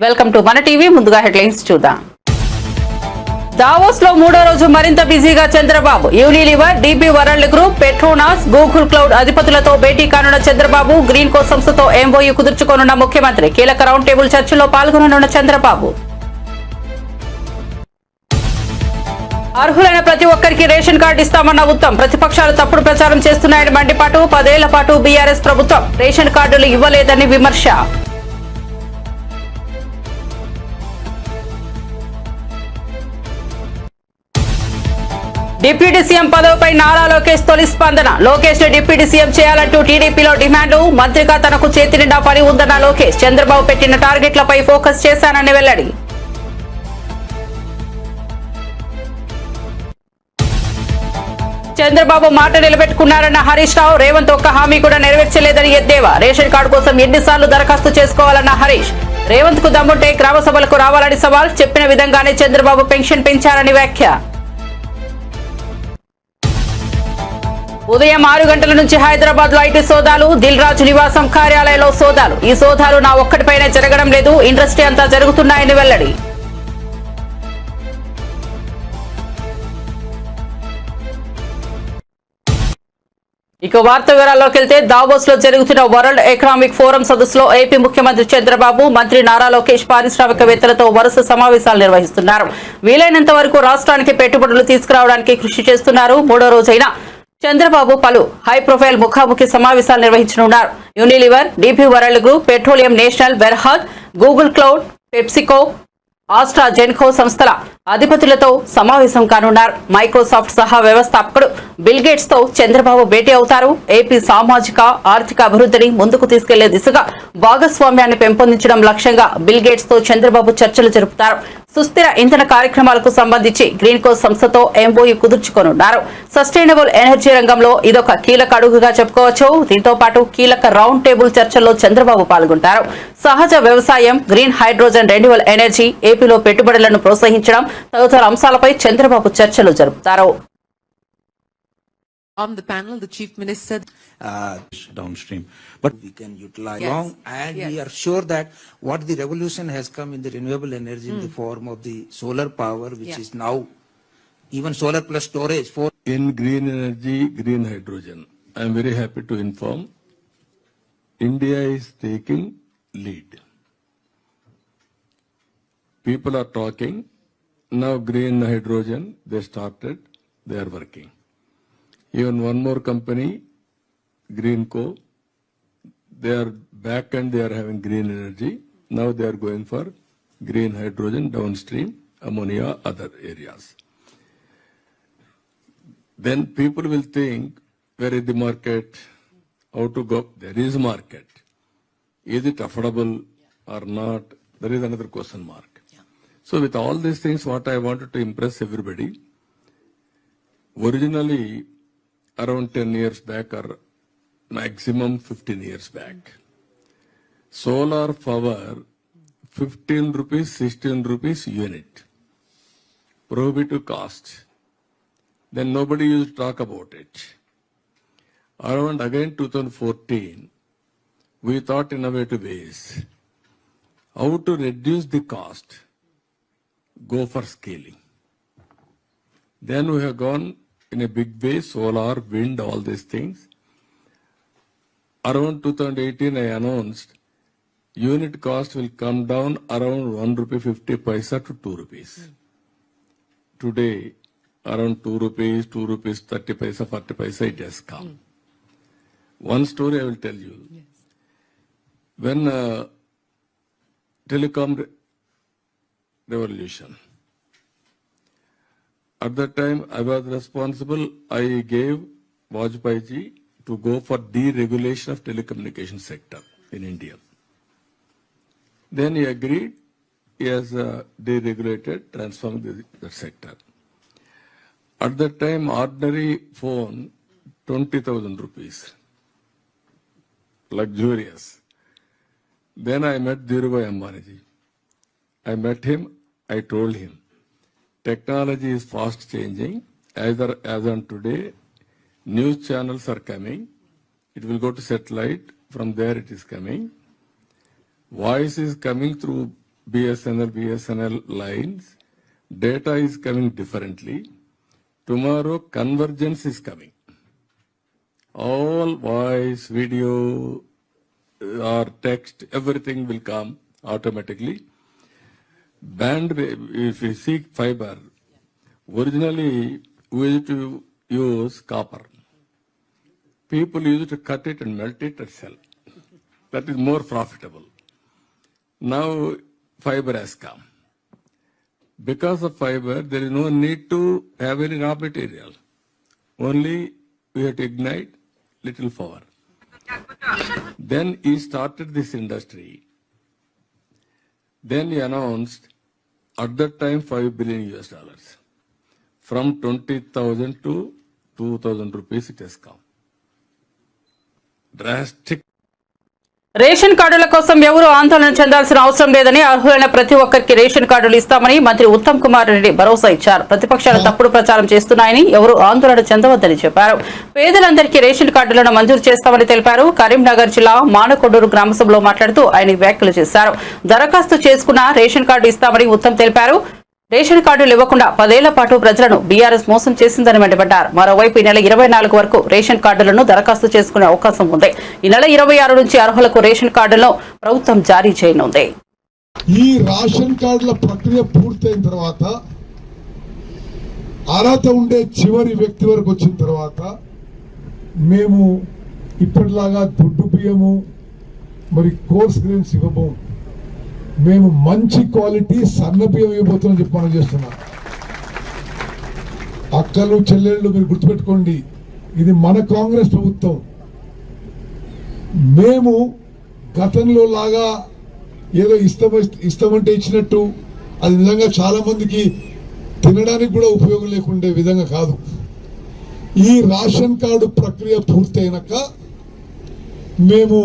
Welcome to మన TV. ముందుగా headlines చూద్దాం. దావోస్ లో మూడో రోజు మరింత బిజీగా Chandrababu. Unilever, DP World Group, Petronas, Google Cloud అధిపతులతో భేటీ కానున్న చంద్రబాబు. గ్రీన్ కో సంస్థతో ఎంఓయూ కుదుర్చుకోనున్న ముఖ్యమంత్రి. కీలక రౌండ్ టేబుల్ చర్చలో పాల్గొననున్న చంద్రబాబు. అర్హులైన ప్రతి ఒక్కరికి రేషన్ కార్డు ఇస్తామన్న ఉత్తమ్. ప్రతిపక్షాలు తప్పుడు ప్రచారం చేస్తున్నాయని మండిపాటు. 10 ఏళ్ల పాటు బీఆర్ఎస్ ప్రభుత్వం రేషన్ కార్డులు ఇవ్వలేదని విమర్శ. డిప్యూటీ సీఎం పదవిపై నారా లోకేష్ తొలి స్పందన. లోకేష్ ను డిప్యూటీ సీఎం చేయాలంటూ టీడీపీలో డిమాండ్లు. మంత్రిగా తనకు చేతి నిండా పని ఉందన్న లోకేష్. చంద్రబాబు పెట్టిన టార్గెట్లపై ఫోకస్ చేశానని వెల్లడి. చంద్రబాబు మాట నిలబెట్టుకున్నారన్న హరీష్ రావు. రేవంత్ ఒక్క హామీ కూడా నెరవేర్చలేదని ఎద్దేవా. రేషన్ కార్డు కోసం ఎన్నిసార్లు దరఖాస్తు చేసుకోవాలన్న హరీష్. రేవంత్ కు దమ్ముంటే గ్రామ సభలకు రావాలని సవాల్. చెప్పిన విధంగానే చంద్రబాబు పెన్షన్ పెంచారని వ్యాఖ్య. ఉదయం 6 గంటల నుంచి హైదరాబాద్ లో ఐటీ సోదాలు. దిల్ రాజు నివాసం కార్యాలయంలో సోదాలు. ఈ సోదాలు నా ఒక్కటిపైనే జరగడం లేదు, ఇండస్ట్రీ అంతా జరుగుతున్నాయని వెల్లడి. ఇక వార్త వివరాల్లోకి వెళ్తే, దావోస్ లో జరుగుతున్న వరల్డ్ ఎకనామిక్ ఫోరం సదస్సులో ఏపీ ముఖ్యమంత్రి చంద్రబాబు, మంత్రి నారా లోకేష్ పారిశ్రామికవేత్తలతో వరుస సమావేశాలు నిర్వహిస్తున్నారు. వీలైనంత వరకు రాష్ట్రానికి పెట్టుబడులు తీసుకురావడానికి కృషి చేస్తున్నారు. మూడో రోజైన చంద్రబాబు పలు హై ప్రొఫైల్ ముఖాముఖి సమావేశాలు నిర్వహించనున్నారు. Unilever, DP World Group, Petroleum National, Berhad, Google Cloud, PepsiCo, AstraZeneca సంస్థల అధిపతులతో సమావేశం కానున్నారు. మైక్రోసాఫ్ట్ సహా వ్యవస్థాపకుడు బిల్ గేట్స్ తో చంద్రబాబు భేటీ అవుతారు. ఏపీ సామాజిక ఆర్థిక అభివృద్ధిని ముందుకు తీసుకెళ్లే దిశగా భాగస్వామ్యాన్ని పెంపొందించడం లక్ష్యంగా బిల్ గేట్స్ తో చంద్రబాబు చర్చలు జరుపుతారు. సుస్థిర ఇంధన కార్యక్రమాలకు సంబంధించి గ్రీన్ కో సంస్థతో ఎంఓయూ కుదుర్చుకోనున్నారు. సస్టైనబుల్ ఎనర్జీ రంగంలో ఇదొక కీలక అడుగుగా చెప్పుకోవచ్చు. దీంతో పాటు కీలక రౌండ్ టేబుల్ చర్చల్లో చంద్రబాబు పాల్గొంటారు. సహజ వ్యవసాయం, గ్రీన్ హైడ్రోజన్, రెన్యూవల్ ఎనర్జీ, ఏపీలో పెట్టుబడులను ప్రోత్సహించడం తదితర అంశాలపై చంద్రబాబు చర్చలు జరుపుతారు. On the panel, the Chief Minister downstream, but we can utilize long, and we are sure that what the revolution has come in the renewable energy in the form of the solar power, which is now even solar plus storage for in green energy, green hydrogen. I am very happy to inform India is taking lead. People are talking now. Green hydrogen, they started, they are working. Even one more company, Greenco, they are back and they are having green energy. Now they are going for green hydrogen, downstream, ammonia, other areas. Then people will think, where is the market? How to go? There is market. Is it affordable or not? There is another question mark. So with all these things, what I wanted to impress everybody, originally, around 10 years back or maximum 15 years back, solar power 15 rupees, 16 rupees unit, prohibitive cost. Then nobody used to talk about it. Around again 2014, we thought innovative ways how to reduce the cost, go for scaling. Then we have gone in a big way, solar, wind, all these things. Around 2018, I announced unit cost will come down around 1 rupee 50 paisa to 2 rupees. Today, around 2 rupees, 2 rupees 30 paisa, 40 paisa, it has come. One story I will tell you. Yes. When telecom revolution, at that time, I was responsible. I gave Vajpayee ji to go for deregulation of telecommunication sector in India. Then he agreed. He has deregulated, transformed the sector. At that time, ordinary phone, 20,000 rupees. Luxurious. Then I met Dhirubhai Ambani ji. I met him. I told him, technology is fast changing. As on today, news channels are coming. It will go to satellite. From there it is coming. Voice is coming through BSNL lines, data is coming differently. Tomorrow convergence is coming. All voice, video, or text, everything will come automatically. Bandwidth, if you seek fiber, originally we used to use copper. People used to cut it and melt it and sell. That is more profitable. Now fiber has come. Because of fiber, there is no need to have any raw material. Only we have to ignite little power. Then he started this industry. Then he announced at that time $5 billion. From 20,000 to 2,000 rupees it has come. Drastic. Ration కార్డుల కోసం ఎవరూ ఆందోళన చెందాల్సిన అవసరం లేదని అర్హులైన ప్రతి ఒక్కరికి రేషన్ కార్డులు ఇస్తామని మంత్రి ఉత్తమ్ కుమార్ రెడ్డి భరోసా ఇచ్చారు. ప్రతిపక్షాలు తప్పుడు ప్రచారం చేస్తున్నాయని ఎవరూ ఆందోళన చెందవద్దని చెప్పారు. పేదలందరికీ రేషన్ కార్డులను మంజూరు చేస్తామని తెలిపారు. కరీంనగర్ జిల్లా మానకొండూరు గ్రామసభలో మాట్లాడుతూ ఆయన వ్యాఖ్యలు చేశారు. దరఖాస్తు చేసుకున్న రేషన్ కార్డు ఇస్తామని ఉత్తమ్ తెలిపారు. రేషన్ కార్డులు ఇవ్వకుండా 10 ఏళ్ల పాటు ప్రజలను బీఆర్ఎస్ మోసం చేసిందని మండిపడ్డారు. మరోవైపు ఈ నెల 24 వరకు రేషన్ కార్డులను దరఖాస్తు చేసుకునే అవకాశం ఉంది. ఈ నెల 26 నుంచి అర్హులకు రేషన్ కార్డులను ప్రభుత్వం జారీ చేయనుంది. ఈ రేషన్ కార్డుల ప్రక్రియ పూర్తయిన తర్వాత అర్హత ఉండే చివరి వ్యక్తి వరకు వచ్చిన తర్వాత మేము ఇప్పటిలాగా దుడ్డు బియ్యము మరి కోర్స్ గ్రెయిన్స్ ఇవ్వబోము. మేము మంచి క్వాలిటీ సన్న బియ్యం ఇవ్వబోతున్నాం చెప్పి మనం చేస్తున్నాం. అక్కలు చెల్లెళ్ళు మీరు గుర్తుపెట్టుకోండి, ఇది మన కాంగ్రెస్ ప్రభుత్వం. మేము గతంలో లాగా ఏదో ఇస్తామంటే ఇచ్చినట్టు అది నిజంగా చాలా మందికి తినడానికి కూడా ఉపయోగం లేకుండే విధంగా కాదు. ఈ రేషన్ కార్డు ప్రక్రియ పూర్తయినాక మేము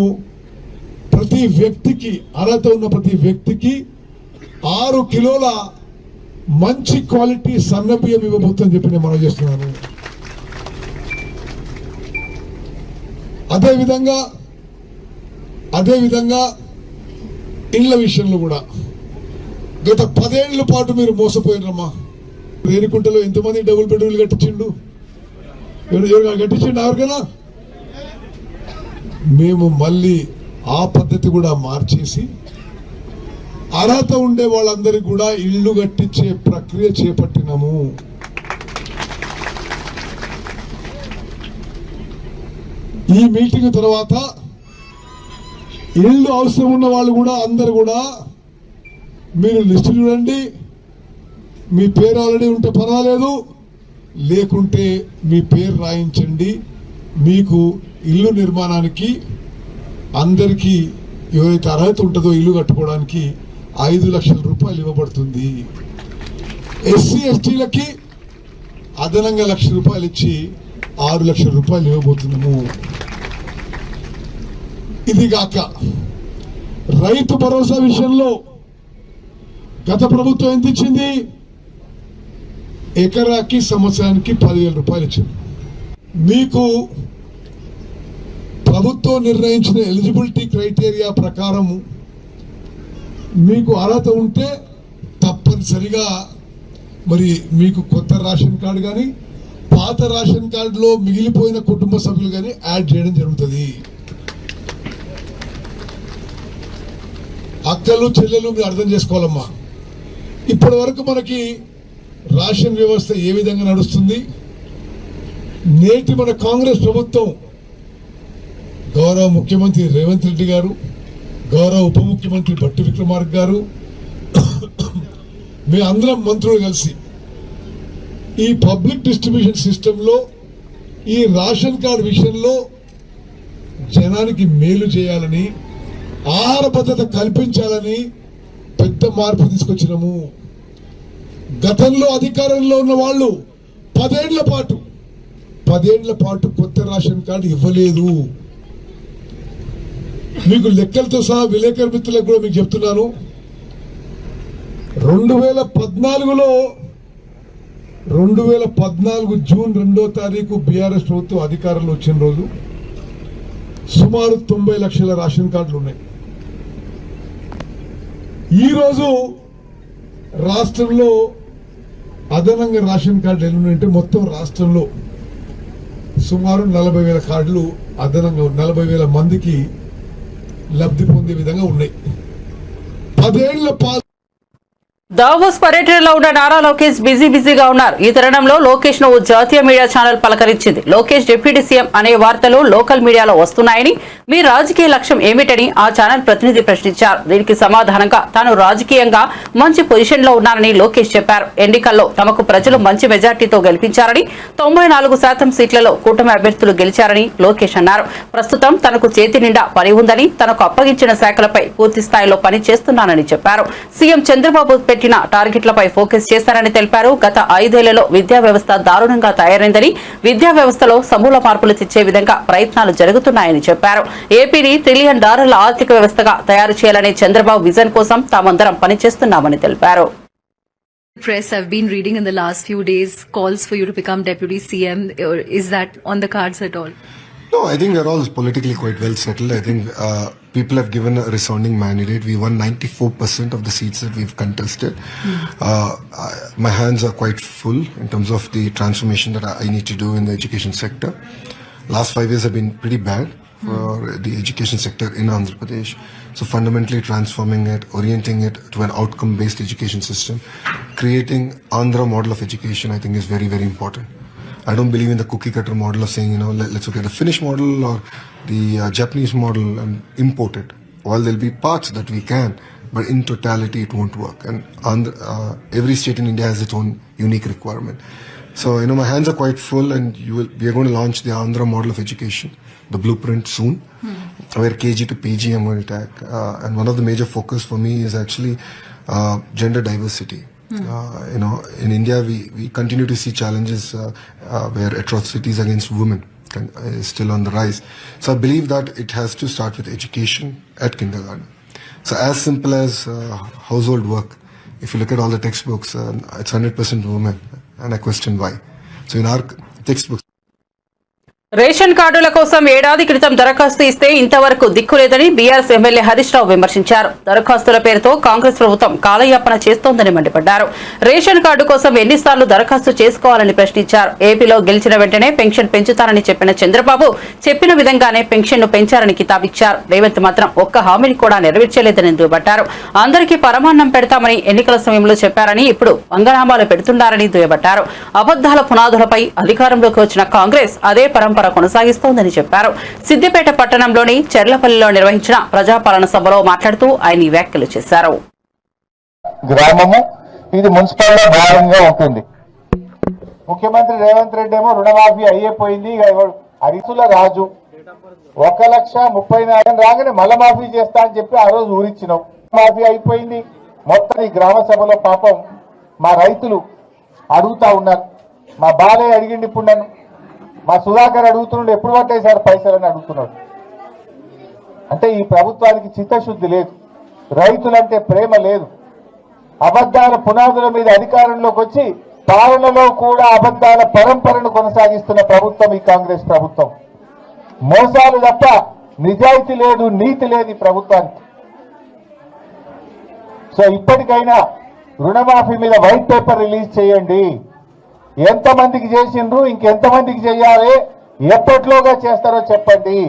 ప్రతి వ్యక్తికి అర్హత ఉన్న ప్రతి వ్యక్తికి 6 కిలోల మంచి క్వాలిటీ సన్న బియ్యం ఇవ్వబోతుందని చెప్పి నేను మనం చేస్తున్నాను. అదేవిధంగా ఇళ్ల విషయంలో కూడా గత 10 ఏళ్ల పాటు మీరు మోసపోయినమ్మా. రేణికుంటలో ఎంతమంది డబుల్ బెడ్రూమ్లు కట్టించిండు? కట్టించిండు ఎవరికైనా? మేము మళ్ళీ ఆ పద్ధతి కూడా మార్చేసి అర్హత ఉండే వాళ్ళందరికీ కూడా ఇళ్లు కట్టించే ప్రక్రియ చేపట్టినాము. ఈ మీటింగ్ తర్వాత ఇళ్లు అవసరం ఉన్న వాళ్ళు కూడా అందరు కూడా మీరు లిస్టు చూడండి. మీ పేరు ఆల్రెడీ ఉంటే పర్వాలేదు, లేకుంటే మీ పేరు రాయించండి. మీకు ఇల్లు నిర్మాణానికి అందరికీ ఎవరైతే అర్హత ఉంటుందో ఇల్లు కట్టుకోవడానికి 5 లక్షల రూపాయలు ఇవ్వబడుతుంది. ఎస్సీ ఎస్టీలకి అదనంగా 1 లక్ష రూపాయలు ఇచ్చి 6 లక్షల రూపాయలు ఇవ్వబోతున్నాము. ఇది కాక రైతు భరోసా విషయంలో గత ప్రభుత్వం ఎంత ఇచ్చింది? ఎకరాకి సంవత్సరానికి 10,000 రూపాయలు ఇచ్చింది. మీకు ప్రభుత్వం నిర్ణయించిన ఎలిజిబిలిటీ క్రైటీరియా ప్రకారం మీకు అర్హత ఉంటే తప్పనిసరిగా మరి మీకు కొత్త రేషన్ కార్డు కానీ పాత రేషన్ కార్డులో మిగిలిపోయిన కుటుంబ సభ్యులు కానీ యాడ్ చేయడం జరుగుతుంది. అక్కలు చెల్లెలు మీరు అర్థం చేసుకోవాలమ్మా. ఇప్పటి వరకు మనకి రేషన్ వ్యవస్థ ఏ విధంగా నడుస్తుంది? నేటి మన కాంగ్రెస్ ప్రభుత్వం గౌరవ ముఖ్యమంత్రి రేవంత్ రెడ్డి గారు, గౌరవ ఉప ముఖ్యమంత్రి భట్టి విక్రమార్క గారు, మీ అందరం మంత్రులు కలిసి ఈ పబ్లిక్ డిస్ట్రిబ్యూషన్ సిస్టంలో ఈ రేషన్ కార్డు విషయంలో జనానికి మేలు చేయాలని, ఆహార భద్రత కల్పించాలని పెద్ద మార్పు తీసుకొచ్చినాము. గతంలో అధికారంలో ఉన్న వాళ్ళు 10 ఏళ్ల పాటు కొత్త రేషన్ కార్డు ఇవ్వలేదు. మీకు లెక్కలతో సహా విలేకరు మిత్రులకు కూడా మీకు చెప్తున్నాను. 2014 జూన్ 2వ తారీఖు బీఆర్ఎస్ ప్రభుత్వం అధికారంలో వచ్చిన రోజు సుమారు 90 లక్షల రేషన్ కార్డులు ఉన్నాయి. ఈరోజు రాష్ట్రంలో అదనంగా రేషన్ కార్డులు ఎన్ని ఉన్నాయంటే మొత్తం రాష్ట్రంలో సుమారు 40,000 కార్డులు అదనంగా 40,000 మందికి లబ్ధి పొందే విధంగా ఉన్నాయి. 10 ఏళ్ల దావోస్ పర్యటనలో ఉన్న నారా లోకేష్ బిజీగా ఉన్నారు. ఈ తరుణంలో లోకేష్ ను జాతీయ మీడియా ఛానల్ పలకరించింది. లోకేష్ డిప్యూటీ సీఎం అనే వార్తలు లోకల్ మీడియాలో వస్తున్నాయని, మీ రాజకీయ లక్ష్యం ఏమిటని ఆ ఛానల్ ప్రతినిధి ప్రశ్నించారు. దీనికి సమాధానంగా తాను రాజకీయంగా మంచి పొజిషన్ లో ఉన్నానని లోకేష్ చెప్పారు. ఎన్నికల్లో తమకు ప్రజలు మంచి మెజార్టీతో గెలిపించారని, 94% సీట్లలో కూటమి అభ్యర్థులు గెలిచారని లోకేష్ అన్నారు. ప్రస్తుతం తనకు చేతి నిండా పని ఉందని, తనకు అప్పగించిన శాఖలపై పూర్తి స్థాయిలో పని చేస్తున్నానని చెప్పారు. సీఎం చంద్రబాబు పెట్టిన టార్గెట్లపై ఫోకస్ చేశారని తెలిపారు. గత 5 ఏళ్లలో విద్యా వ్యవస్థ దారుణంగా తయారైందని, విద్యా వ్యవస్థలో సమూల మార్పులు తెచ్చే విధంగా ప్రయత్నాలు జరుగుతున్నాయని చెప్పారు. ఏపీని $1 ట్రిలియన్ ఆర్థిక వ్యవస్థగా తయారు చేయాలనే చంద్రబాబు విజన్ కోసం తామందరం పనిచేస్తున్నామని తెలిపారు. Press I've been reading in the last few days calls for you to become deputy CM. Is that on the cards at all? No, I think we're all politically quite well settled. I think people have given a resounding mandate. We won 94% of the seats that we've contested. My hands are quite full in terms of the transformation that I need to do in the education sector. Last 5 years have been pretty bad for the education sector in Andhra Pradesh. So fundamentally transforming it, orienting it to an outcome-based education system, creating Andhra model of education, I think is very, very important. I don't believe in the cookie cutter model of saying, let's look at the Finnish model or the Japanese model and import it. While there'll be parts that we can, but in totality it won't work. And every state in India has its own unique requirement. So, my hands are quite full, and we are going to launch the Andhra model of education, the blueprint soon, where KG to PG I'm going to attack. And one of the major focus for me is actually gender diversity. In India, we continue to see challenges where atrocities against women is still on the rise. So I believe that it has to start with education at kindergarten. So as simple as household work. If you look at all the textbooks, it's 100% women, and I question why. So in our textbooks, ration కార్డుల కోసం ఏడాది క్రితం దరఖాస్తు ఇస్తే ఇంతవరకు దిక్కులేదని BRS MLA Harish Rao విమర్శించారు. దరఖాస్తుల పేరుతో కాంగ్రెస్ ప్రభుత్వం కాలయాపన చేస్తోందని మండిపడ్డారు. రేషన్ కార్డు కోసం ఎన్నిసార్లు దరఖాస్తు చేసుకోవాలని ప్రశ్నించారు. ఏపీలో గెలిచిన వెంటనే పెన్షన్ పెంచుతారని చెప్పిన చంద్రబాబు చెప్పిన విధంగానే పెన్షన్ ను పెంచారని కితాబిచ్చారు. రేవంత్ మాత్రం ఒక్క హామీని కూడా నెరవేర్చలేదని దుయ్యబట్టారు. అందరికీ పరమాన్నం పెడతామని ఎన్నికల సమయంలో చెప్పారని ఇప్పుడు వంగనామాలు పెడుతున్నారని దుయ్యబట్టారు. అబద్దాల పునాదులపై అధికారంలోకి వచ్చిన కాంగ్రెస్ అదే పరంపర కొనసాగిస్తోందని చెప్పారు. సిద్దిపేట పట్టణంలోని చెర్లపల్లిలో నిర్వహించిన ప్రజాపాలన సభలో మాట్లాడుతూ ఆయన ఈ వ్యాఖ్యలు చేశారు. గ్రామము ఇది మున్సిపాలిటీ భాగంగా ఉంటుంది. ముఖ్యమంత్రి రేవంత్ రెడ్డి ఏమో రుణమాఫీ అయ్యేపోయింది, అరిసుల రాజు 1,30,40,000 రాగానే మళ్ళా మాఫీ చేస్తా అని చెప్పి ఆ రోజు ఊరిచ్చినావు. మాఫీ అయిపోయింది మొత్తం. ఈ గ్రామ సభలో పాపం మా రైతులు అడుగుతా ఉన్నారు. మా బాలయ్య అడిగిండి, ఇప్పుడు నన్ను మా సుధాకర్ అడుగుతున్నాడు, ఎప్పుడు పట్టేశారు పైసలని అడుగుతున్నాడు. అంటే ఈ ప్రభుత్వానికి చిత్తశుద్ధి లేదు, రైతులంటే ప్రేమ లేదు. అబద్ధాల పునాదుల మీద అధికారంలోకి వచ్చి పాలనలో కూడా అబద్ధాల పరంపరను కొనసాగిస్తున్న ప్రభుత్వం ఈ కాంగ్రెస్ ప్రభుత్వం. మోసాలు తప్ప నిజాయితీ లేదు, నీతి లేదు ఈ ప్రభుత్వానికి. సో ఇప్పటికైనా రుణమాఫీ మీద వైట్ పేపర్ రిలీజ్ చేయండి. ఎంతమందికి చేసిండ్రు, ఇంకెంతమందికి చేయాలి, ఎప్పట్లోగా చేస్తారో చెప్పండి.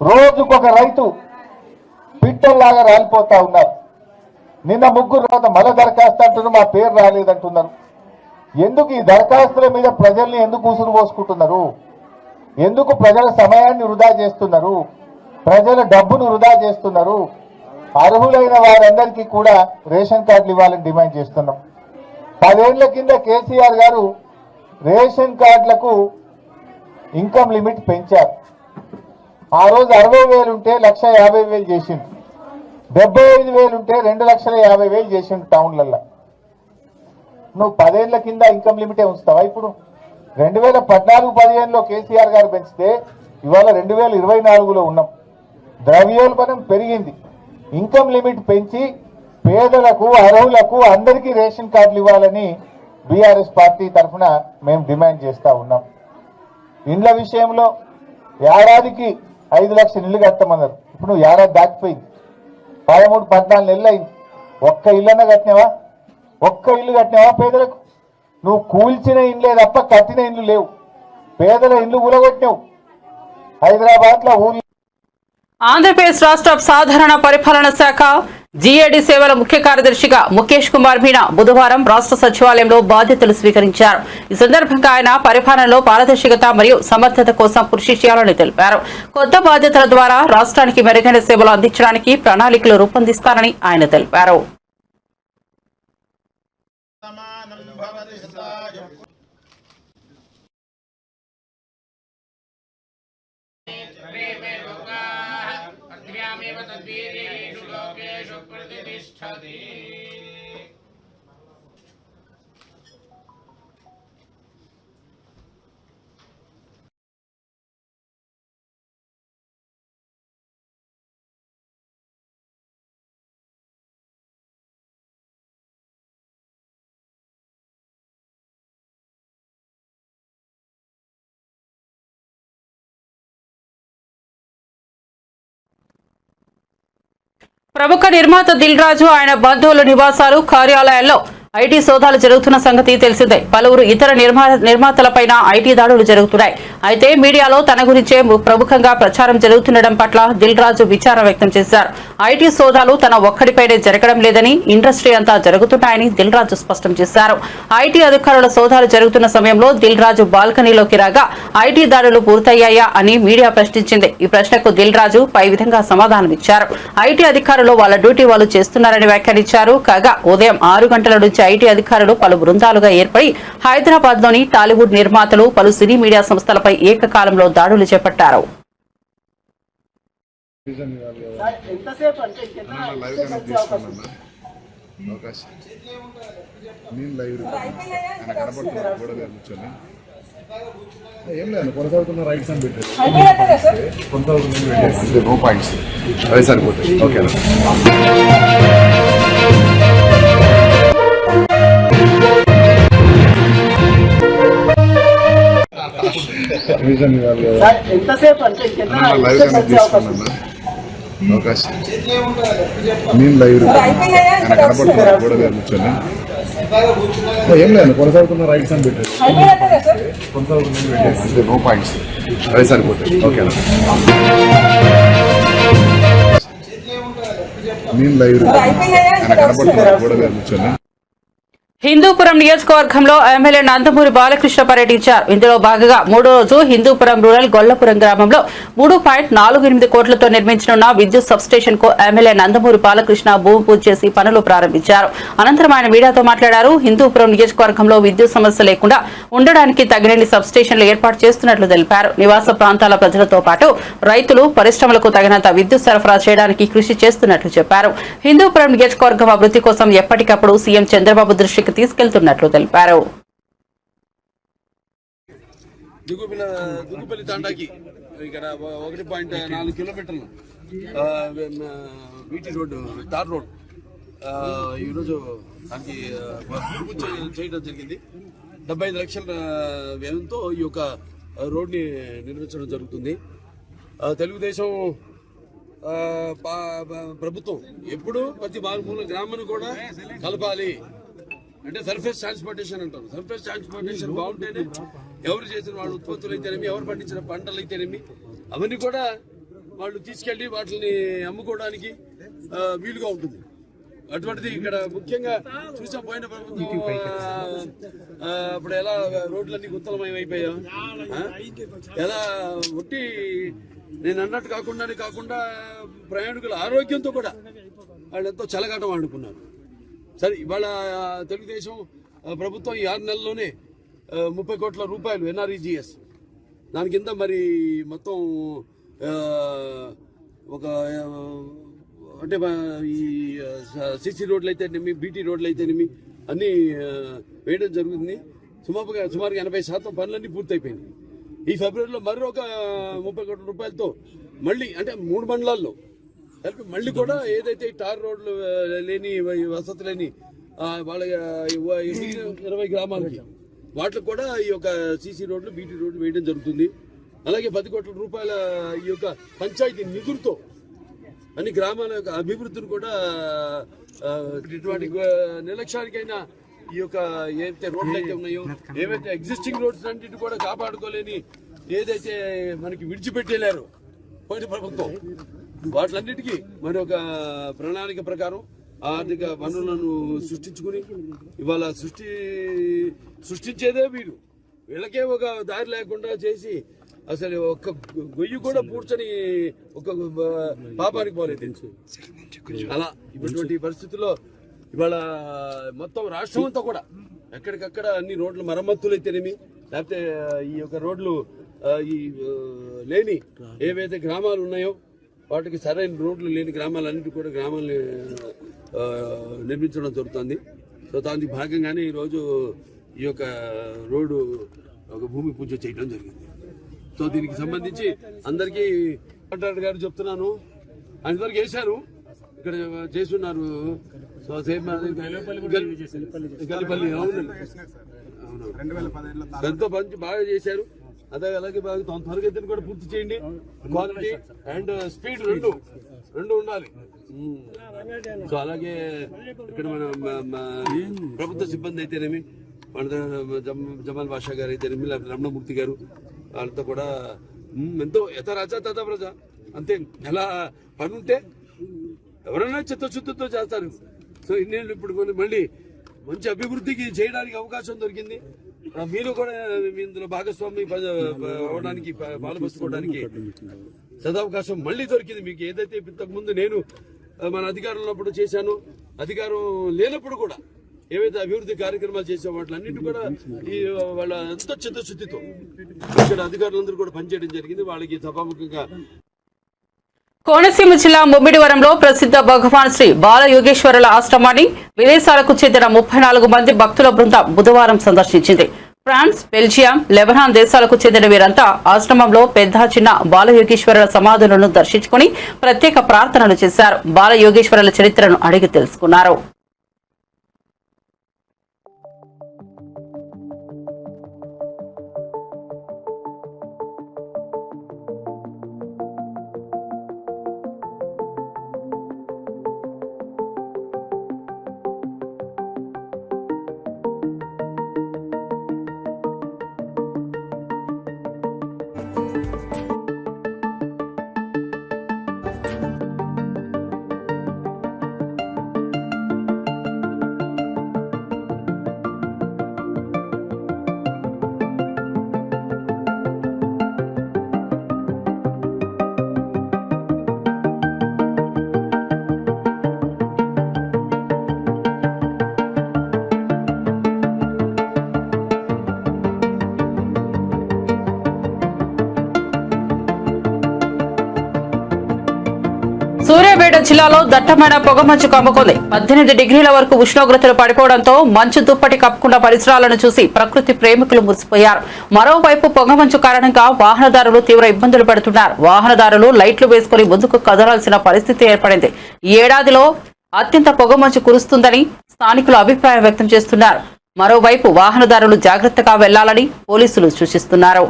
రోజుకొక రైతు పిట్టల్లాగా రాలిపోతా ఉన్నారు. నిన్న 3 తర్వాత మళ్ళా దరఖాస్తు అంటున్నారు, మా పేరు రాలేదంటున్నారు. ఎందుకు ఈ దరఖాస్తుల మీద ప్రజల్ని ఎందుకు ఉసురు పోసుకుంటున్నారు? ఎందుకు ప్రజల సమయాన్ని వృధా చేస్తున్నారు? ప్రజల డబ్బును వృధా చేస్తున్నారు? అర్హులైన వారందరికీ కూడా రేషన్ కార్డులు ఇవ్వాలని డిమాండ్ చేస్తున్నాం. 10 ఏళ్ల కింద కేసీఆర్ గారు రేషన్ కార్డులకు ఇన్కమ్ లిమిట్ పెంచారు. ఆ రోజు 60,000 ఉంటే 1,50,000 చేసిండు. 75,000 ఉంటే 2,50,000 చేసిండు టౌన్లలో. నువ్వు 10 ఏళ్ల కింద ఇన్కమ్ లిమిటే ఉంచుతావా? ఇప్పుడు 2014-15లో కేసీఆర్ గారు పెంచితే ఇవాళ 2024లో ఉన్నాం. ద్రవ్యోల్బణం పెరిగింది. ఇన్కమ్ లిమిట్ పెంచి పేదలకు, అర్హులకు అందరికీ రేషన్ కార్డులు ఇవ్వాలని బీఆర్ఎస్ పార్టీ తరఫున మేము డిమాండ్ చేస్తా ఉన్నాం. ఇండ్ల విషయంలో ఏడాదికి 5 లక్షల ఇళ్లు కట్టమన్నారు. ఇప్పుడు ఏడాది దాటిపోయింది. 13-14 నెలలు అయింది. ఒక్క ఇల్లన్నా కట్టినావా? ఒక్క ఇల్లు కట్టినావా పేదలకు? నువ్వు కూల్చిన ఇండ్లే తప్ప కట్టిన ఇండ్లు లేవు. పేదల ఇండ్లు కూలగొట్టినావు. హైదరాబాద్ లో ఊర్లు. ఆంధ్రప్రదేశ్ రాష్ట్ర సాధారణ పరిపాలన శాఖ జీఏడీ సేవల ముఖ్య కార్యదర్శిగా ముఖేష్ కుమార్ మీనా బుధవారం రాష్ట్ర సచివాలయంలో బాధ్యతలు స్వీకరించారు. ఈ సందర్భంగా ఆయన పరిపాలనలో పారదర్శకత మరియు సమర్థత కోసం కృషి చేయాలని తెలిపారు. కొత్త బాధ్యతల ద్వారా రాష్ట్రానికి మెరుగైన సేవలు అందించడానికి ప్రణాళికలు రూపొందిస్తారని ఆయన తెలిపారు. ప్రముఖ నిర్మాత దిల్ రాజు ఆయన బంధువుల నివాసాలు కార్యాలయాల్లో ఐటీ సోదాలు జరుగుతున్న సంగతి తెలిసిందే. పలువురు ఇతర నిర్మాతలపైన ఐటీ దాడులు జరుగుతున్నాయి. అయితే మీడియాలో తన గురించే ప్రముఖంగా ప్రచారం జరుగుతుండడం పట్ల దిల్ రాజు విచారం వ్యక్తం చేశారు. ఐటీ సోదాలు తన ఒక్కడిపైనే జరగడం లేదని, ఇండస్ట్రీ అంతా జరుగుతున్నాయని దిల్ రాజు స్పష్టం చేశారు. ఐటీ అధికారుల సోదాలు జరుగుతున్న సమయంలో దిల్ రాజు బాల్కనీలోకి రాగా ఐటీ దాడులు పూర్తయ్యాయా అని మీడియా ప్రశ్నించింది. ఈ ప్రశ్నకు దిల్ రాజు పై విధంగా సమాధానమిచ్చారు. ఐటీ అధికారులు వాళ్ళ డ్యూటీ వాళ్ళు చేస్తున్నారని వ్యాఖ్యానించారు. కాగా ఉదయం 6 గంటల నుంచి ఐటీ అధికారులు పలు బృందాలుగా ఏర్పడి హైదరాబాద్ లోని టాలీవుడ్ నిర్మాతలు, పలు సినీ మీడియా సంస్థలపై ఏకకాలంలో దాడులు చేపట్టారు. ఏం లేదు కొనసాగుతున్న రైట్స్ అని పెట్టారు నో పాయింట్స్ అదే సరిపోతాయి. ఓకే అవకాశం నేను లైవ్ కనబడుతున్నా కూడా కూర్చొని ఏం లేదు కొనసాగుతున్న రైట్స్ అని పెట్టారు కొనసాగుతున్న నో పాయింట్స్ అదే సరిపోతాయి. ఓకే నేను లైవ్ కనబడుతున్నా కూడా కూర్చొని హిందూపురం నియోజకవర్గంలో ఎమ్మెల్యే నందమూరి బాలకృష్ణ పర్యటించారు. ఇందులో భాగంగా 3వ రోజు హిందూపురం రూరల్ గొల్లపురం గ్రామంలో 3.48 కోట్లతో నిర్మించనున్న విద్యుత్ సబ్స్టేషన్ కు ఎమ్మెల్యే నందమూరి బాలకృష్ణ భూమి పూజ చేసి పనులు ప్రారంభించారు. అనంతరం ఆయన మీడియాతో మాట్లాడారు. హిందూపురం నియోజకవర్గంలో విద్యుత్ సమస్య లేకుండా ఉండడానికి తగినన్ని సబ్స్టేషన్లు ఏర్పాటు చేస్తున్నట్లు తెలిపారు. నివాస ప్రాంతాల ప్రజలతో పాటు రైతులు, పరిశ్రమలకు తగినంత విద్యుత్ సరఫరా చేయడానికి కృషి చేస్తున్నట్లు చెప్పారు. హిందూపురం నియోజకవర్గం అభివృద్ధి కోసం ఎప్పటికప్పుడు సీఎం చంద్రబాబు దృష్టికి తీసుకెళ్తున్నట్లు తెలిపారు. దుగుపల్లి తాండాకి ఇక్కడ 1.4 కిలోమీటర్లు బీటీ రోడ్డు, తార్ రోడ్ ఈరోజు దానికి చేయడం జరిగింది. 75 లక్షల వ్యయంతో ఈ యొక్క రోడ్ని నిర్మించడం జరుగుతుంది. తెలుగుదేశం ప్రభుత్వం ఎప్పుడు ప్రతి మారుమూల గ్రామాన్ని కూడా కలపాలి అంటే సర్ఫేస్ ట్రాన్స్పోర్టేషన్ అంటారు. సర్ఫేస్ ట్రాన్స్పోర్టేషన్ బాగుంటేనే ఎవరు చేసిన వాళ్ళ ఉత్పత్తులు అయితేనేమి, ఎవరు పండించిన పంటలు అయితేనేమి అవన్నీ కూడా వాళ్ళు తీసుకెళ్లి వాటిని అమ్ముకోవడానికి వీలుగా ఉంటుంది. అటువంటిది ఇక్కడ ముఖ్యంగా చూసా పోయిన ప్రభుత్వం అప్పుడు ఎలా రోడ్లన్నీ గుత్తలమయం అయిపోయా, ఎలా ఒట్టి నేను అన్నట్టు కాకుండా ప్రయాణికుల ఆరోగ్యంతో కూడా వాళ్ళు ఎంతో చెలగాటం ఆడుకున్నారు. సరే ఇవాళ తెలుగుదేశం ప్రభుత్వం ఈ 6 నెలల్లోనే 30 కోట్ల రూపాయలు NREGS దాని కింద మరి మొత్తం ఒక అంటే ఈ సిసి రోడ్లు అయితేనేమి, బీటీ రోడ్లు అయితేనేమి అన్నీ వేయడం జరుగుతుంది. సుమారుగా 80% పనులన్నీ పూర్తయిపోయినాయి. ఈ ఫిబ్రవరిలో మరొక 30 కోట్ల రూపాయలతో మళ్ళీ అంటే 3 మండలాల్లో కలిపి మళ్ళీ కూడా ఏదైతే టార్ రోడ్లు లేని, వసతి లేని వాళ్ళ 20 గ్రామాలకి వాటికి కూడా ఈ యొక్క సీసీ రోడ్లు, బీటీ రోడ్లు వేయడం జరుగుతుంది. అలాగే 10 కోట్ల రూపాయల ఈ యొక్క పంచాయతీ నిధులతో అన్ని గ్రామాల యొక్క అభివృద్ధిని కూడా ఇటువంటి నిర్లక్ష్యానికైనా ఈ యొక్క ఏదైతే రోడ్లు అయితే ఉన్నాయో, ఏవైతే ఎగ్జిస్టింగ్ రోడ్స్ అన్నింటిని కూడా కాపాడుకోలేని ఏదైతే మనకి విడిచిపెట్టేలారో పోయిన ప్రభుత్వం, వాటిలన్నిటికీ మరి ఒక ప్రణాళిక ప్రకారం ఆర్థిక వనరులను సృష్టించుకుని ఇవాళ సృష్టించేదే వీళ్ళకే ఒక దారి లేకుండా చేసి అసలు ఒక్క గొయ్యి కూడా పూడ్చని ఒక పాపానికి పోలేదు. అలా ఇటువంటి పరిస్థితుల్లో ఇవాళ మొత్తం రాష్ట్రం అంతా కూడా ఎక్కడికక్కడ అన్ని రోడ్ల మరమ్మతులు అయితేనేమి, లేకపోతే ఈ యొక్క రోడ్లు ఈ లేని ఏవైతే గ్రామాలు ఉన్నాయో వాటికి సరైన రోడ్లు లేని గ్రామాలన్నిటి కూడా గ్రామాలని నిర్మించడం జరుగుతుంది. సో దానికి భాగంగానే ఈరోజు ఈ యొక్క రోడ్డు ఒక భూమి పూజ చేయడం జరిగింది. సో దీనికి సంబంధించి అందరికీ కాంట్రాక్టర్ గారు చెప్తున్నాను, అందరికి వేశారు, ఇక్కడ చేస్తున్నారు. సో సేమ్ గల్లిపల్లి ఎంతో మంచి బాగా చేశారు. అలాగే బాగా త్వరగతిని కూడా పూర్తి చేయండి. క్వాలిటీ అండ్ స్పీడ్ రెండు ఉండాలి. సో అలాగే ఇక్కడ మన ప్రభుత్వ సిబ్బంది అయితేనేమి, మన జమాల్ బాషా గారు అయితేనేమి, లేకపోతే రమణమూర్తి గారు, వాళ్ళతో కూడా ఎంతో యథారాజా తథా ప్రజ అంతే. ఎలా పని ఉంటే ఎవరైనా చిత్తశుద్ధితో చేస్తారు. సో ఇన్నేళ్ళు ఇప్పుడు మళ్ళీ మంచి అభివృద్ధికి చేయడానికి అవకాశం దొరికింది. మీరు కూడా ఇందులో భాగస్వామి అవడానికి పాల్పంచుకోవడానికి సదవకాశం మళ్ళీ దొరికింది మీకు. ఏదైతే ఇంతకుముందు నేను మన అధికారంలో ఉన్నప్పుడు చేశాను, అధికారం లేనప్పుడు కూడా ఏవైతే అభివృద్ధి కార్యక్రమాలు చేసే వాటిలన్నింటి కూడా ఈ వాళ్ళ ఎంతో చిత్తశుద్ధితో ఇక్కడ అధికారులందరూ కూడా పనిచేయడం జరిగింది. వాళ్ళకి సభాముఖంగా కోనసీమ జిల్లా ముమ్మిడివరంలో ప్రసిద్ధ భగవాన్ శ్రీ బాల యోగేశ్వరుల ఆశ్రమాన్ని విదేశాలకు చెందిన 34 మంది భక్తుల బృందం బుధవారం సందర్శించింది. ఫ్రాన్స్, బెల్జియం, లెబనాన్ దేశాలకు చెందిన వీరంతా ఆశ్రమంలో పెద్ద చిన్న బాలయోగేశ్వరుల సమాధులను దర్శించుకుని ప్రత్యేక ప్రార్థనలు చేశారు. బాలయోగేశ్వరుల చరిత్రను అడిగి తెలుసుకున్నారు. సూర్యాపేట జిల్లాలో దట్టమైన పొగమంచు కమ్ముకుంది. 18 డిగ్రీల వరకు ఉష్ణోగ్రతలు పడిపోవడంతో మంచు దుప్పటి కప్పుకున్న పరిసరాలను చూసి ప్రకృతి ప్రేమికులు మురిసిపోయారు. మరోవైపు పొగమంచు కారణంగా వాహనదారులు తీవ్ర ఇబ్బందులు పడుతున్నారు. వాహనదారులు లైట్లు వేసుకుని ముందుకు కదలాల్సిన పరిస్థితి ఏర్పడింది. ఈ ఏడాదిలో అత్యంత పొగమంచు కురుస్తుందని స్థానికులు అభిప్రాయం వ్యక్తం చేస్తున్నారు. మరోవైపు వాహనదారులు జాగ్రత్తగా వెళ్లాలని పోలీసులు సూచిస్తున్నారు.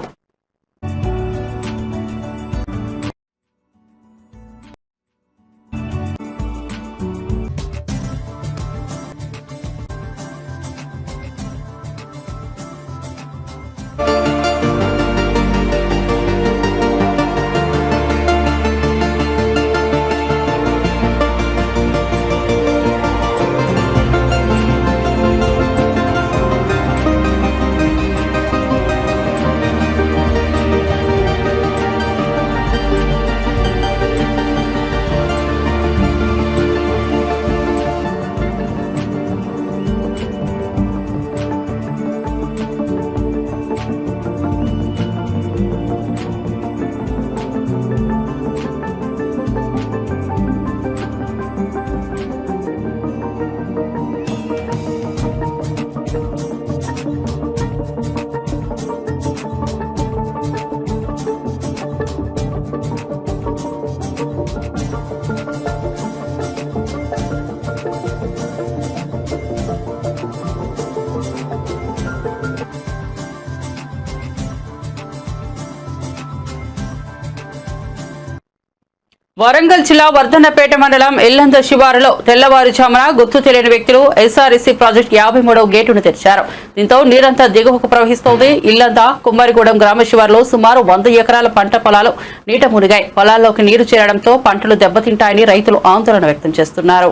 వరంగల్ జిల్లా వర్ధన్నపేట మండలం ఇల్లంద శివారులో తెల్లవారుజామున గుర్తు తెలియని వ్యక్తులు ఎస్ఆర్ఎస్సీ ప్రాజెక్టు 53వ గేటును తెరిచారు. దీంతో నీరంతా దిగువకు ప్రవహిస్తోంది. ఇల్లంద కుమ్మరిగూడెం గ్రామ శివారులో సుమారు 100 ఎకరాల పంట పొలాలు నీట మునిగాయి. పొలాల్లోకి నీరు చేరడంతో పంటలు దెబ్బతింటాయని రైతులు ఆందోళన వ్యక్తం చేస్తున్నారు.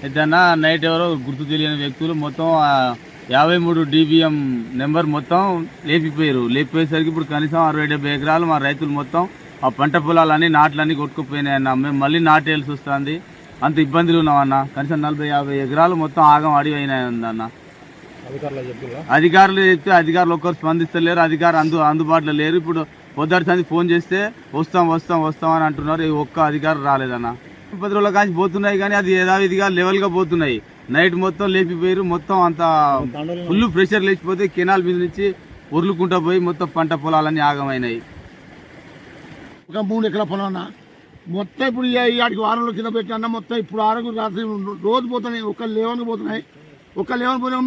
ఏదన్నా నైట్ ఎవరో గుర్తు తెలియని వ్యక్తులు మొత్తం 53 DBM నెంబర్ మొత్తం లేపిపోయేసరికి ఇప్పుడు కనీసం 60-70 ఎకరాలు మా రైతులు మొత్తం ఆ పంట పొలాలన్నీ నాట్లన్నీ కొట్టుకుపోయినాయన్న. మేము మళ్ళీ నాటేయాల్సి వస్తుంది. అంత ఇబ్బందులు ఉన్నామన్న. కనీసం 40-50 ఎకరాలు మొత్తం ఆగం అడిగి అయినాయన్న. అధికారులు చెప్తే అధికారులు ఒక్కరు స్పందిస్తలేరు. అధికారులు అందుబాటులో లేరు. ఇప్పుడు పొద్దుటి ఫోన్ చేస్తే వస్తాం అని అంటున్నారు. ఒక్క అధికారులు రాలేదన్న. 10 రోజుల కాంచి పోతున్నాయి కానీ అది యథావిధిగా లెవెల్ గా పోతున్నాయి. నైట్ మొత్తం లేపిపోయారు. మొత్తం అంత ఫుల్ ప్రెషర్ లేచిపోతే కెనాల్ మీద నుంచి ఉరులుకుంటా పోయి మొత్తం పంట పొలాలన్నీ ఆగమైనాయి. ఒక 3 ఎకరాల పొలం మొత్తం ఇప్పుడు ఆడికి వారంలో కింద పెట్టినా మొత్తం ఇప్పుడు 6 రాత్రి రోజు పోతున్నాయి. ఒక లెవెన్ పోతున్నాయి.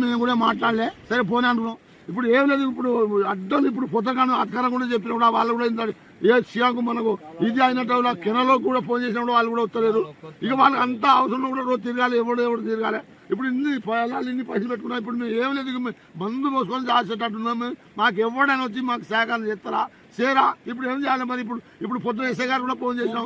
మేము కూడా మాట్లాడలే. సరే పోనీ అంటున్నాం. ఇప్పుడు ఏం లేదు. ఇప్పుడు అడ్డం ఇప్పుడు కొత్తగాను అధికారం కూడా చెప్పిన కూడా వాళ్ళు కూడా ఏ సీఎంకు మనకు ఇది అయినట్టు కెనలో కూడా ఫోన్ చేసినప్పుడు వాళ్ళు కూడా వస్తలేరు. ఇక వాళ్ళకి అంతా అవసరం కూడా రోజు తిరగాలి. ఎవడు తిరగాలి. ఇప్పుడు ఇన్ని పొలాలు ఇన్ని పైసలు పెట్టుకున్నాం. ఇప్పుడు మేము ఏం లేదు. మందు పోసుకొని చేసేటట్టున్నాము. మాకు ఎవడైనా వచ్చి మాకు సహకారం చేస్తారా చేరా. ఇప్పుడు ఏం చేయాలి మరి. ఇప్పుడు పొద్దున ఎస్ఐ గారు కూడా ఫోన్ చేసినాం.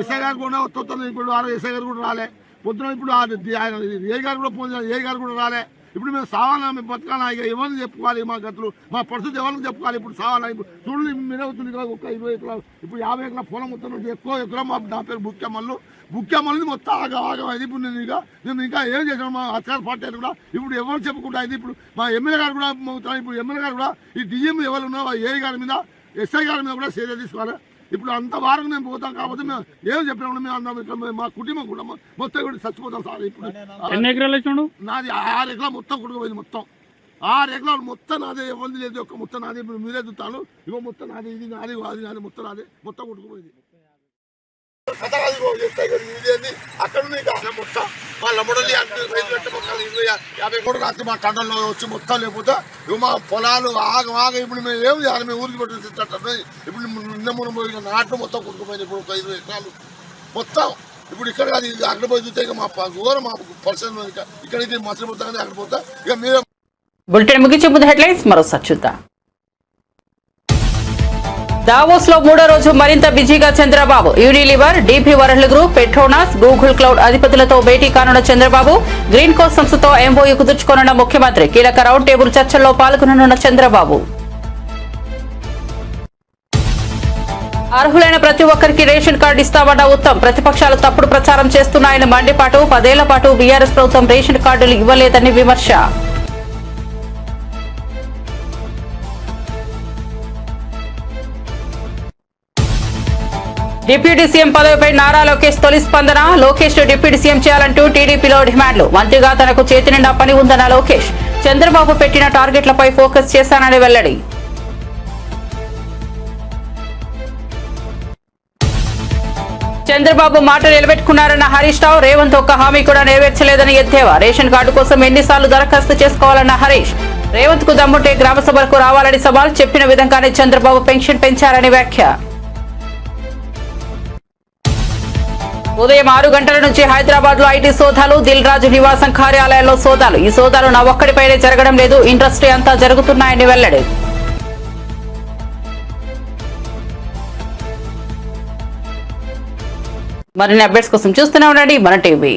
ఎస్ఐ గారు కూడా వస్తుంది. ఇప్పుడు ఎస్ఐ గారు కూడా రాలే పొద్దున. ఇప్పుడు ఆయన ఏ గారు కూడా ఫోన్ చేయాలి. ఏ గారు కూడా రాలే. ఇప్పుడు మేము సావాలా, మేము బతకాలా. ఇక ఎవరిని చెప్పుకోవాలి. మా గతులు మా పరిస్థితి ఎవరికి చెప్పుకోవాలి. ఇప్పుడు సావాలా. ఇప్పుడు చూడండి మీరే అవుతుంది కదా. ఒక 20 ఎకరాలు ఇప్పుడు 50 ఎకరాల పొలం మొత్తం ఎక్కువ ఎకరం. నా పేరు బుక్కెమల్లు మొత్తం ఆగమైంది. ఇప్పుడు నేను ఇంకా ఏం చేసాను. మా అధికార పార్టీ కూడా ఇప్పుడు ఎవరు చెప్పుకుంటా ఇది. ఇప్పుడు మా ఎమ్మెల్యే గారు కూడా ఇప్పుడు ఎమ్మెల్యే గారు కూడా ఈ డిఎం ఎవరు ఉన్నా ఏ గారి మీద ఎస్ఐ గారి మీద కూడా చర్య తీసుకోవాలి. ఇప్పుడు అంత వారం మేము పోతాం కాబట్టి మేము ఏం చెప్పినప్పుడు మేము అందరం మా కుటుంబం కూడా మొత్తం కూడా చచ్చిపోతాం సార్. ఇప్పుడు ఎన్ని ఎకరాలు ఇచ్చాడు? నాది 6 ఎకరాలు మొత్తం కుట్టుకుపోయింది. మొత్తం 6 ఎకరాలు మొత్తం నాదే. ఎవరిది లేదు. ఒక్క మొత్తం నాది. ఇప్పుడు మీరే చూస్తాను. ఇగో మొత్తం నాది. ఇది నాది. అది నాది. మొత్తం నాదే. మొత్తం కుట్టుకుపోయింది. అక్కడ మొత్తం మా లమ్మడల్లి రైతు పెట్టే మొక్కలు 50 రాత్రి మా టండల్లో వచ్చి మొత్తం లేకపోతే మా పొలాలు ఆగ ఇప్పుడు మేము ఏం చేయాలి. మేము ఊరికి పెట్టి ఇప్పుడు నిన్న పోయిన నాట్లు మొత్తం కుట్టుకుపోయింది. ఇప్పుడు ఒక 20 ఎకరాలు మొత్తం. ఇప్పుడు ఇక్కడ అది అక్కడ పోయి చూస్తే ఇక మా ఘోరం మా పర్సన్ ఇక్కడికి మర్చిపోతాం. అక్కడ పోతా ఇక మీరే. బులెటిన్ ముగించే ముందు హెడ్లైన్స్ మరోసారి చూద్దాం. దావోస్ లో 3వ రోజు మరింత బిజీగా Chandrababu. Unilever, DP World Group, Petronas, Google Cloud అధిపతులతో భేటీ కానున్న చంద్రబాబు. గ్రీన్ కోస్ట్ సంస్థతో ఎంఓయూ కుదుర్చుకోనున్న ముఖ్యమంత్రి. కీలక రౌండ్ టేబుల్ చర్చల్లో పాల్గొననున్న చంద్రబాబు. అర్హులైన ప్రతి ఒక్కరికి రేషన్ కార్డు ఇస్తామన్న ఉత్తమ్. ప్రతిపక్షాలు తప్పుడు ప్రచారం చేస్తున్నాయని మండిపాటు. 10 ఏళ్ల పాటు బీఆర్ఎస్ ప్రభుత్వం రేషన్ కార్డులు ఇవ్వలేదని విమర్శ. డిప్యూటీ సీఎం పదవిపై నారా లోకేష్ తొలి స్పందన. లోకేష్ డిప్యూటీ సీఎం చేయాలంటూ టీడీపీలో డిమాండ్లు. మంత్రిగా తనకు చేతి నిండా పని ఉందన్న లోకేష్. చంద్రబాబు పెట్టిన టార్గెట్లపై ఫోకస్ చేశానని వెల్లడి. చంద్రబాబు మాట నిలబెట్టుకున్నారన్న హరీష్ రావు. రేవంత్ ఒక్క హామీ కూడా నెరవేర్చలేదని ఎద్దేవా. రేషన్ కార్డు కోసం ఎన్నిసార్లు దరఖాస్తు చేసుకోవాలన్న హరీష్. రేవంత్ కు దమ్ముంటే గ్రామ సభలకు రావాలని సవాల్. చెప్పిన విధంగానే చంద్రబాబు పెన్షన్ పెంచారని వ్యాఖ్య. ఉదయం 6 గంటల నుంచి హైదరాబాద్ లో ఐటీ సోదాలు. దిల్ రాజు నివాసం కార్యాలయంలో సోదాలు. ఈ సోదాలు నా ఒక్కడిపైనే జరగడం లేదు. ఇండస్ట్రీ అంతా జరుగుతున్నాయని వెల్లడి. మరిన్ని అప్డేట్స్ కోసం చూస్తూనే ఉండండి మన టీవీ.